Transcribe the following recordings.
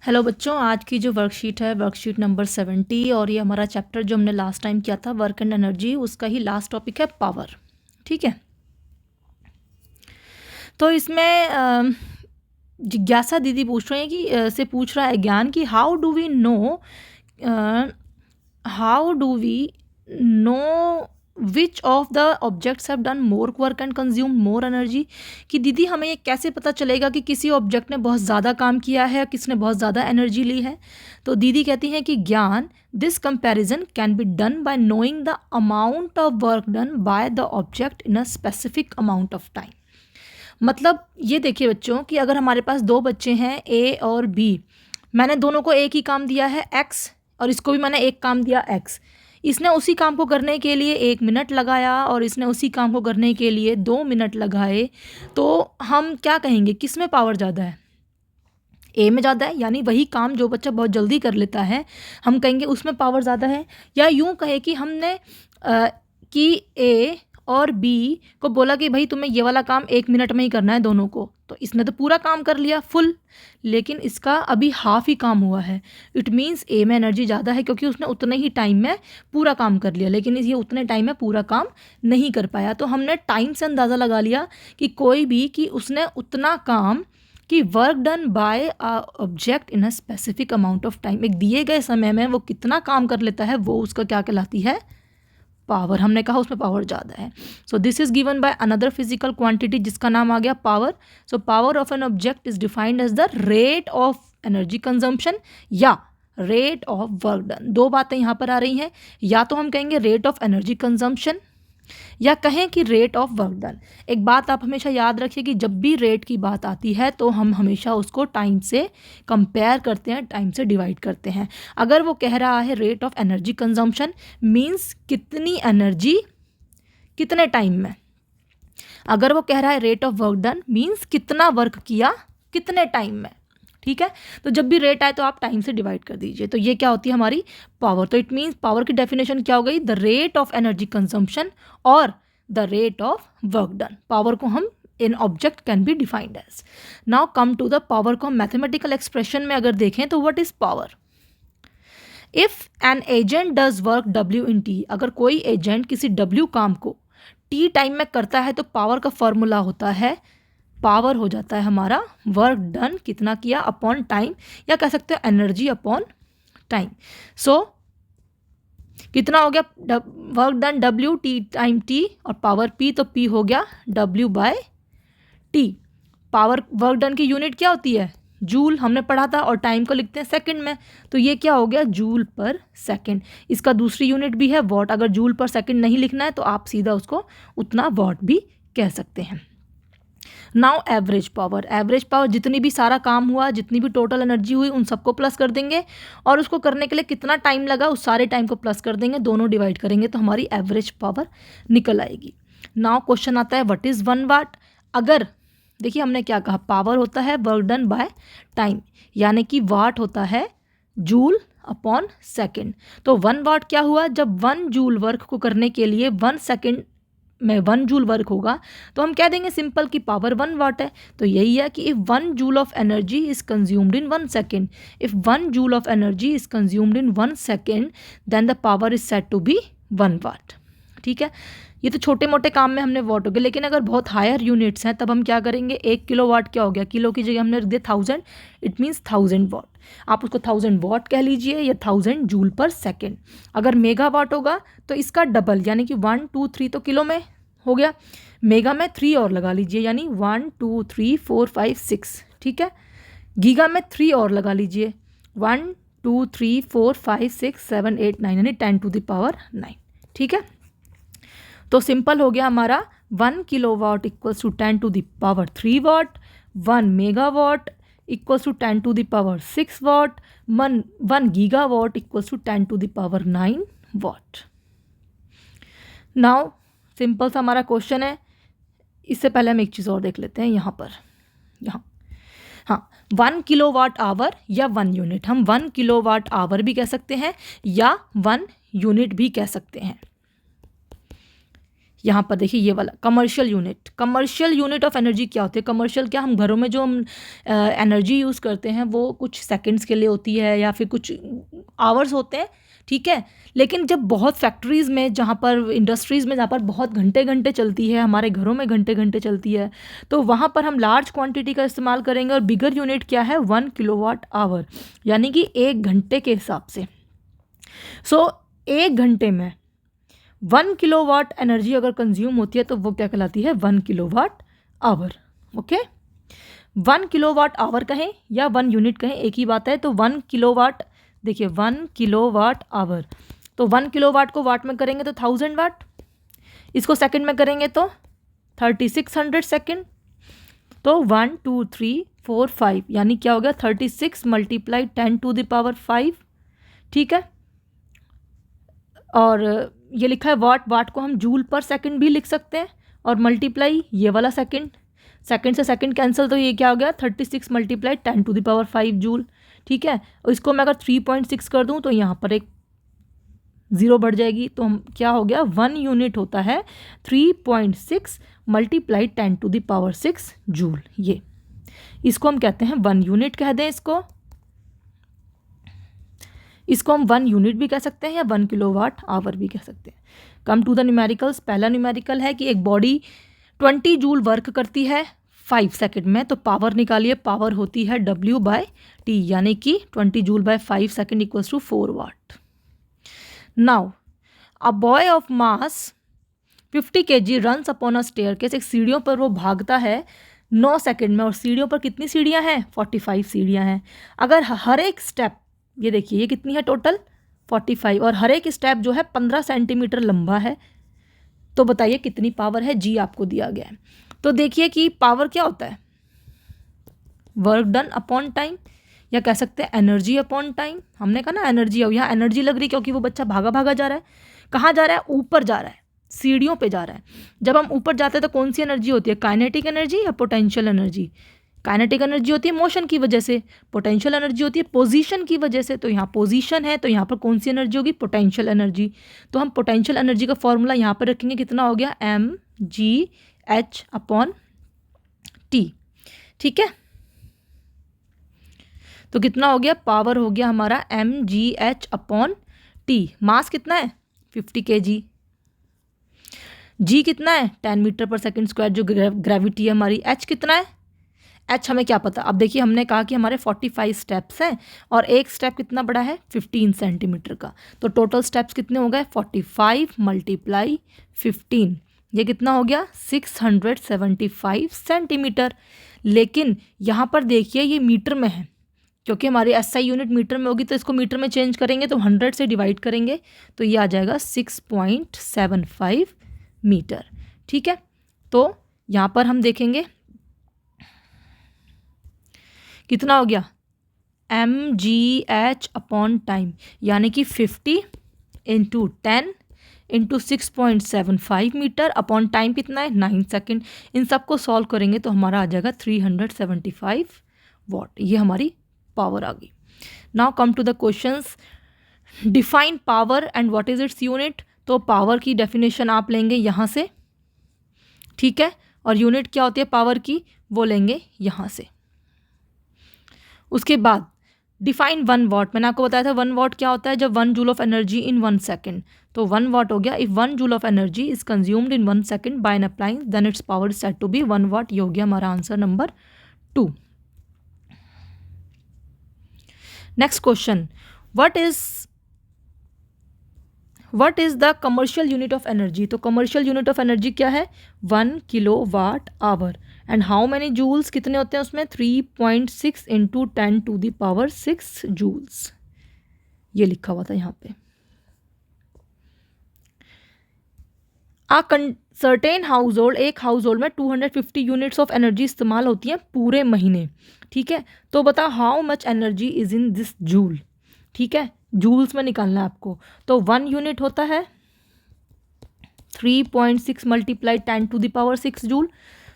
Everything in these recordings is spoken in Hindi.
हेलो बच्चों, आज की जो वर्कशीट है वर्कशीट नंबर 70 और ये हमारा चैप्टर जो हमने लास्ट टाइम किया था वर्क एंड एनर्जी, उसका ही लास्ट टॉपिक है पावर। ठीक है, तो इसमें जिज्ञासा दीदी पूछ रहे हैं कि पूछ रहा है ज्ञान कि how do we know which of the objects have done more work and consume more energy. कि दीदी हमें ये कैसे पता चलेगा कि किसी ऑब्जेक्ट ने बहुत ज़्यादा काम किया है, किसने बहुत ज़्यादा एनर्जी ली है। तो दीदी कहती हैं कि ज्ञान this comparison can be done by knowing the amount of work done by the object in a specific amount of time. मतलब ये देखिए बच्चों कि अगर हमारे पास दो बच्चे हैं ए और बी, मैंने दोनों को एक ही काम दिया है एक्स और इसको भी मैंने एक काम दिया एक्स। इसने उसी काम को करने के लिए 1 मिनट लगाया और इसने उसी काम को करने के लिए 2 मिनट लगाए, तो हम क्या कहेंगे किस में पावर ज़्यादा है? ए में ज़्यादा है, यानी वही काम जो बच्चा बहुत जल्दी कर लेता है हम कहेंगे उसमें पावर ज़्यादा है। या यूँ कहे कि हमने कि ए और बी को बोला कि भाई तुम्हें ये वाला काम 1 मिनट में ही करना है दोनों को, तो इसने तो पूरा काम कर लिया फुल, लेकिन इसका अभी हाफ ही काम हुआ है। इट मीन्स ए में एनर्जी ज़्यादा है क्योंकि उसने उतने ही टाइम में पूरा काम कर लिया, लेकिन ये उतने टाइम में पूरा काम नहीं कर पाया। तो हमने टाइम से अंदाज़ा लगा लिया कि कोई भी कि उसने उतना काम कि work done by object in a specific amount of time, एक दिए गए समय में वो कितना काम कर लेता है वो उसका क्या कहलाती है? पावर। हमने कहा उसमें पावर ज़्यादा है। So this is given by another physical quantity जिसका नाम आ गया power. So power of an object is defined as the rate of energy consumption या रेट ऑफ वर्क डन। दो बातें यहाँ पर आ रही हैं, या तो हम कहेंगे रेट ऑफ एनर्जी कंजम्पशन या कहें कि रेट ऑफ वर्क डन। एक बात आप हमेशा याद रखिए कि जब भी रेट की बात आती है तो हम हमेशा उसको टाइम से कंपेयर करते हैं, टाइम से डिवाइड करते हैं। अगर वो कह रहा है rate of energy consumption means कितनी एनर्जी कितने टाइम में, अगर वो कह रहा है rate of work done means कितना वर्क किया कितने टाइम में। ठीक है, तो जब भी रेट आए तो आप टाइम से डिवाइड कर दीजिए, तो ये क्या होती है हमारी पावर। तो इट मीन्स पावर की डेफिनेशन क्या हो गई? The rate of energy consumption और the rate of work done. Power को हम in object can be defined as. Now come to the power को हम मैथमेटिकल एक्सप्रेशन में अगर देखें तो what is power? If an agent does work W in T, अगर कोई एजेंट किसी W काम को T टाइम में करता है तो पावर का फॉर्मूला होता है, पावर हो जाता है हमारा वर्क डन कितना किया अपॉन टाइम, या कह सकते हो एनर्जी अपॉन टाइम। सो कितना हो गया work done W T time T और पावर P, तो P हो गया W by T। Power work done की यूनिट क्या होती है? जूल, हमने पढ़ा था, और टाइम को लिखते हैं सेकंड में, तो ये क्या हो गया? जूल पर सेकंड। इसका दूसरी यूनिट भी है वॉट, अगर जूल पर सेकंड नहीं लिखना है तो आप सीधा उसको उतना वॉट भी कह सकते हैं। Now average power, average power जितनी भी सारा काम हुआ, जितनी भी टोटल एनर्जी हुई उन सबको प्लस कर देंगे और उसको करने के लिए कितना टाइम लगा उस सारे टाइम को प्लस कर देंगे, दोनों डिवाइड करेंगे तो हमारी एवरेज पावर निकल आएगी। नाउ क्वेश्चन आता है व्हाट इज़ 1 वाट। अगर देखिए हमने क्या कहा, पावर होता है वर्क डन बाय टाइम, यानी कि वाट होता है जूल अपॉन सेकेंड। तो 1 वाट क्या हुआ? जब 1 जूल वर्क को करने के लिए 1 सेकेंड में 1 जूल वर्क होगा तो हम कह देंगे सिंपल कि पावर 1 वाट है। तो यही है कि if 1 joule of energy is consumed in 1 second, if 1 joule of energy is consumed in 1 second then the power is said to be 1 watt. ठीक है, ये तो छोटे मोटे काम में हमने वॉट हो गए, लेकिन अगर बहुत हायर यूनिट्स हैं तब हम क्या करेंगे? 1 किलो वाट क्या हो गया? किलो की जगह हमने रख दिया 1000, इट मीन्स 1000 वॉट। आप उसको 1000 वॉट कह लीजिए या 1000 जूल पर सेकेंड। अगर मेगा वाट होगा तो इसका डबल, यानी कि 1 2 3 तो किलो में हो गया, मेगा में 3 और लगा लीजिए, यानी 1 2 3 4 5 6। ठीक है, गीगा में 3 और लगा लीजिए, 1 2 3 4 5 6 7 8 9, यानी 10 टू द पावर 9। ठीक है, तो सिंपल हो गया हमारा 1 kilo watt equals to 10 to the power 3 watt, 1 mega watt equals to 10 to the power 6 watt, 1 giga watt equals to 10 to the power 9 watt. Now simple सा हमारा क्वेश्चन है, इससे पहले हम एक चीज़ और देख लेते हैं यहाँ पर, यहाँ हाँ 1 किलो वाट आवर या 1 यूनिट, हम 1 किलो वाट आवर भी कह सकते हैं या 1 यूनिट भी कह सकते हैं। यहाँ पर देखिए ये वाला कमर्शियल यूनिट ऑफ एनर्जी क्या होती है। कमर्शियल क्या, हम घरों में जो हम एनर्जी यूज़ करते हैं वो कुछ सेकंड्स के लिए होती है या फिर कुछ आवर्स होते हैं, ठीक है। लेकिन जब बहुत फैक्ट्रीज़ में, जहाँ पर इंडस्ट्रीज़ में, जहाँ पर बहुत घंटे घंटे चलती है, हमारे घरों में घंटे घंटे चलती है, तो वहाँ पर हम लार्ज क्वांटिटी का इस्तेमाल करेंगे। और बिगर यूनिट क्या है, 1 किलोवाट आवर, यानी कि 1 घंटे के हिसाब से। सो 1 घंटे में 1 किलोवाट एनर्जी अगर कंज्यूम होती है तो वो क्या कहलाती है, 1 kilowatt our. Okay, 1 kilowatt our कहें या 1 यूनिट कहें, एक ही बात है। तो 1 किलोवाट, देखिए 1 किलोवाट आवर, तो 1 किलोवाट को वाट में करेंगे तो 1000 वाट, इसको सेकंड में करेंगे तो 3600 सेकंड। तो 1 2 3 4 5 यानी क्या हो गया, 36 मल्टीप्लाई 10 टू द पावर 5, ठीक है। और ये लिखा है वाट, वाट को हम जूल पर सेकंड भी लिख सकते हैं, और मल्टीप्लाई ये वाला सेकंड, सेकंड से सेकंड कैंसिल, तो ये क्या हो गया, 36 multiply 10 to the power 5 joule, ठीक है। और इसको मैं अगर 3.6 कर दूं तो यहाँ पर एक 0 बढ़ जाएगी, तो हम क्या हो गया, 1 यूनिट होता है 3.6 multiply 10 to the power 6 joule. ये इसको हम कहते हैं 1 यूनिट कह दें, इसको हम 1 यूनिट भी कह सकते हैं या 1 किलोवाट आवर भी कह सकते हैं। Come to the numericals. पहला न्यूमेरिकल है कि एक बॉडी 20 जूल वर्क करती है 5 सेकंड में, तो पावर निकालिए, पावर होती है W/T, यानी कि 20 joule by 5 second equals to 4 watt. Now a boy of mass 50 kg runs upon a staircase, एक सीढ़ियों पर वो भागता है 9 सेकंड में, और सीढ़ियों पर कितनी सीढ़ियां हैं, 45 सीढ़ियां हैं। अगर हर एक स्टेप, ये देखिए ये कितनी है टोटल 45, और हर एक स्टेप जो है 15 सेंटीमीटर लंबा है, तो बताइए कितनी पावर है, जी आपको दिया गया है। तो देखिए कि पावर क्या होता है, वर्क डन अपॉन टाइम, या कह सकते हैं एनर्जी अपॉन टाइम। हमने कहा ना एनर्जी, अब यहाँ एनर्जी लग रही क्योंकि वो बच्चा भागा भागा जा रहा है। कहाँ जा रहा है, ऊपर जा रहा है, सीढ़ियों पे जा रहा है। जब हम ऊपर जाते हैं तो कौन सी एनर्जी होती है, काइनेटिक एनर्जी या पोटेंशियल एनर्जी। काइनेटिक एनर्जी होती है मोशन की वजह से, पोटेंशियल एनर्जी होती है पोजीशन की वजह से। तो यहाँ पोजीशन है, तो यहाँ पर कौन सी एनर्जी होगी, पोटेंशियल एनर्जी। तो हम पोटेंशियल एनर्जी का फॉर्मूला यहाँ पर रखेंगे, कितना हो गया, mgh/T, ठीक है। तो कितना हो गया, पावर हो गया हमारा mgh/T। मास कितना है, 50 kg। जी कितना है, 10 मीटर पर सेकंड स्क्वायर, जो ग्रेविटी है हमारी। एच कितना है, एच हमें क्या पता। अब देखिए हमने कहा कि हमारे 45 स्टेप्स हैं, और एक स्टेप कितना बड़ा है, 15 सेंटीमीटर का। तो टोटल स्टेप्स कितने हो गए, 45 मल्टीप्लाई 15, ये कितना हो गया, 675 सेंटीमीटर। लेकिन यहाँ पर देखिए ये मीटर में है, क्योंकि हमारी SI यूनिट मीटर में होगी, तो इसको मीटर में चेंज करेंगे तो 100 से डिवाइड करेंगे, तो ये आ जाएगा 6.75 मीटर, ठीक है। तो यहाँ पर हम देखेंगे कितना हो गया, mgh/टाइम, यानी कि 50 × 10 × 6.75 मीटर अपॉन टाइम कितना है, 9 सेकेंड। इन सबको सॉल्व करेंगे तो हमारा आ जाएगा 375 वाट। ये हमारी पावर आ गई। Now come to the questions. Define power and what is its unit. तो पावर की डेफिनेशन आप लेंगे यहाँ से, ठीक है, और यूनिट क्या होती है पावर की, वो लेंगे यहाँ से। उसके बाद डिफाइन 1 वाट, मैंने आपको बताया था 1 वाट क्या होता है, जब 1 joule of energy in 1 second. तो 1 वाट हो गया, if 1 joule of energy is consumed in 1 second by an appliance then its power is said to be 1 watt. ये हो गया हमारा answer number 2। Next question, what is the commercial unit of energy. तो कमर्शियल यूनिट ऑफ एनर्जी क्या है, 1 kilowatt hour, and how many joules, कितने होते हैं उसमें, 3.6 × 10 टू द पावर 6 जूल्स। ये लिखा हुआ था यहाँ पे। सर्टेन हाउस होल्ड, एक हाउस होल्ड में 250 यूनिट्स ऑफ एनर्जी इस्तेमाल होती हैं पूरे महीने, ठीक है। तो बताओ how much energy is in this joule, ठीक है, जूल्स में निकालना है आपको। तो 1 यूनिट होता है 3.6 multiply 10 to the power 6 joule.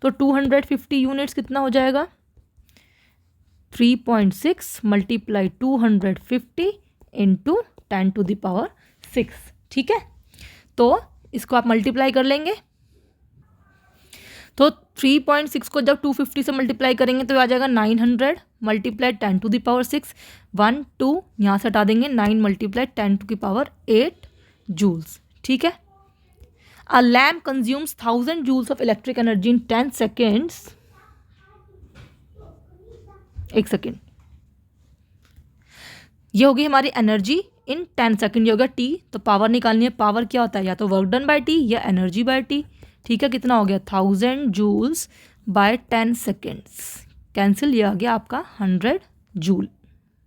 तो 250 यूनिट्स कितना हो जाएगा, 3.6 मल्टीप्लाई 250 × 10 टू द पावर 6, ठीक है। तो इसको आप मल्टीप्लाई कर लेंगे, तो 3.6 को जब 250 से मल्टीप्लाई करेंगे तो आ जाएगा 900 मल्टीप्लाई 10⁶, 1 2 यहाँ से हटा देंगे, 9 मल्टीप्लाई 10⁸ जूल्स। ठीक है। A lamp consumes 1000 joules of electric energy in 10 seconds. एक सेकेंड, ये होगी हमारी एनर्जी इन 10 सेकेंड। ये होगा टी, तो पावर निकालनी है। पावर क्या होता है, या तो वर्क डन बाय टी या एनर्जी बाय टी। ठीक है, कितना हो गया 1000 जूल्स बाय 10 सेकेंड्स, कैंसिल, ये आ गया आपका 100 जूल।